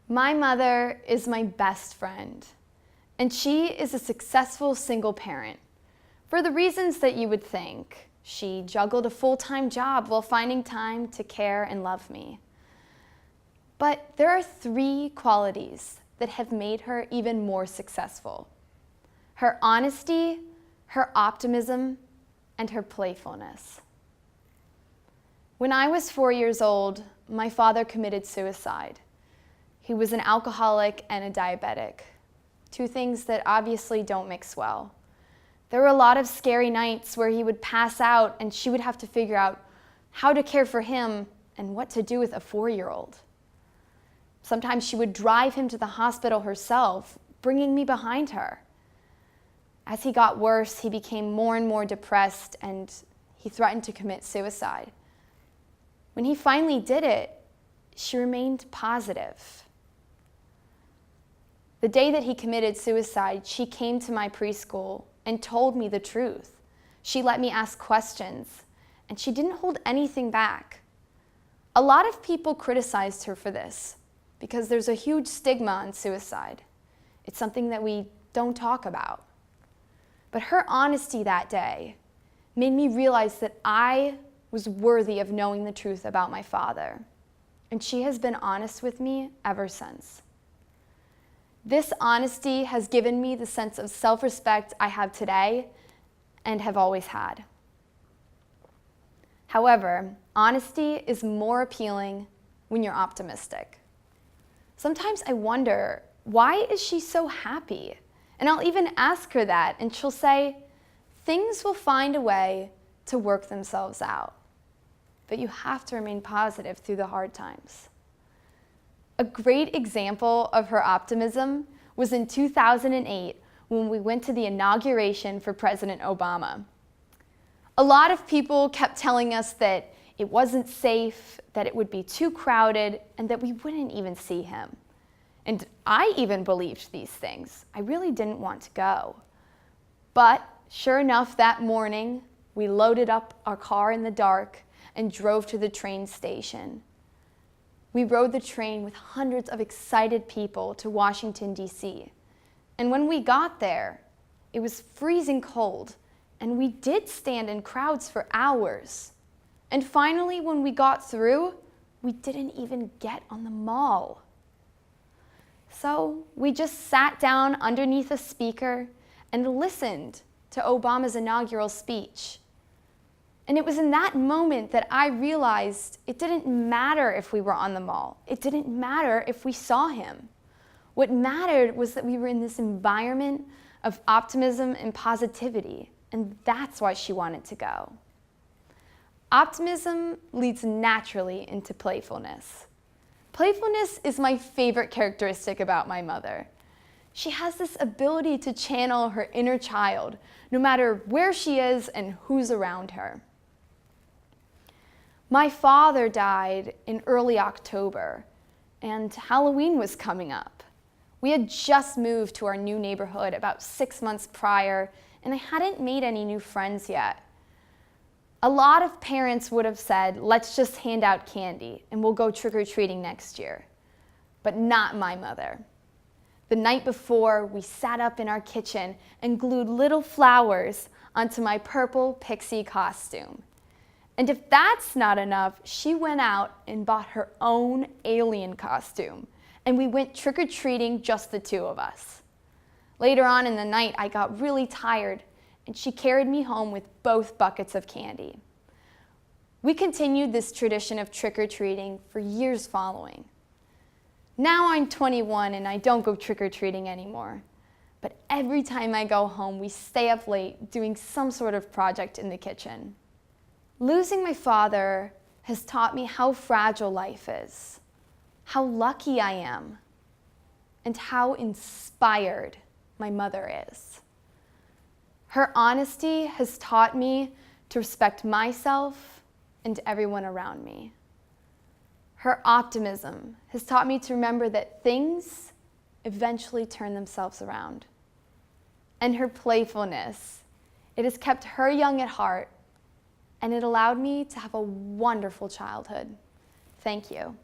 My mother is my best friend, and she is a successful single parent. For the reasons that you would think, she juggled a full-time job while finding time to care and love me. But there are 3 qualities that have made her even more successful: her honesty, her optimism, and her playfulness. When I was 4 years old, my father committed suicide. He was an alcoholic and a diabetic, 2 things that obviously don't mix well. There were a lot of scary nights where he would pass out and she would have to figure out how to care for him and what to do with a 4-year-old. Sometimes she would drive him to the hospital herself, bringing me behind her. As he got worse, he became more and more depressed and he threatened to commit suicide. When he finally did it, she remained positive. The day that he committed suicide, she came to my preschool and told me the truth. She let me ask questions, and she didn't hold anything back. A lot of people criticized her for this because there's a huge stigma on suicide. It's something that we don't talk about. But her honesty that day made me realize that I was worthy of knowing the truth about my father, and she has been honest with me ever since. This honesty has given me the sense of self-respect I have today and have always had. However, honesty is more appealing when you're optimistic. Sometimes I wonder, why is she so happy? And I'll even ask her that, and she'll say, things will find a way to work themselves out. But you have to remain positive through the hard times. A great example of her optimism was in 2008 when we went to the inauguration for President Obama. A lot of people kept telling us that it wasn't safe, that it would be too crowded, and that we wouldn't even see him. And I even believed these things. I really didn't want to go. But sure enough, that morning, we loaded up our car in the dark and drove to the train station. We rode the train with hundreds of excited people to Washington, D.C. And when we got there, it was freezing cold, and we did stand in crowds for hours. And finally, when we got through, we didn't even get on the mall. So we just sat down underneath a speaker and listened to Obama's inaugural speech. And it was in that moment that I realized it didn't matter if we were on the mall. It didn't matter if we saw him. What mattered was that we were in this environment of optimism and positivity, and that's why she wanted to go. Optimism leads naturally into playfulness. Playfulness is my favorite characteristic about my mother. She has this ability to channel her inner child, no matter where she is and who's around her. My father died in early October, and Halloween was coming up. We had just moved to our new neighborhood about 6 months prior, and I hadn't made any new friends yet. A lot of parents would have said, let's just hand out candy and we'll go trick-or-treating next year. But not my mother. The night before, we sat up in our kitchen and glued little flowers onto my purple pixie costume. And if that's not enough, she went out and bought her own alien costume, and we went trick-or-treating, just the 2 of us. Later on in the night, I got really tired, and she carried me home with both buckets of candy. We continued this tradition of trick-or-treating for years following. Now I'm 21 and I don't go trick-or-treating anymore. But every time I go home, we stay up late doing some sort of project in the kitchen. Losing my father has taught me how fragile life is, how lucky I am, and how inspired my mother is. Her honesty has taught me to respect myself and everyone around me. Her optimism has taught me to remember that things eventually turn themselves around. And her playfulness, it has kept her young at heart, and it allowed me to have a wonderful childhood. Thank you.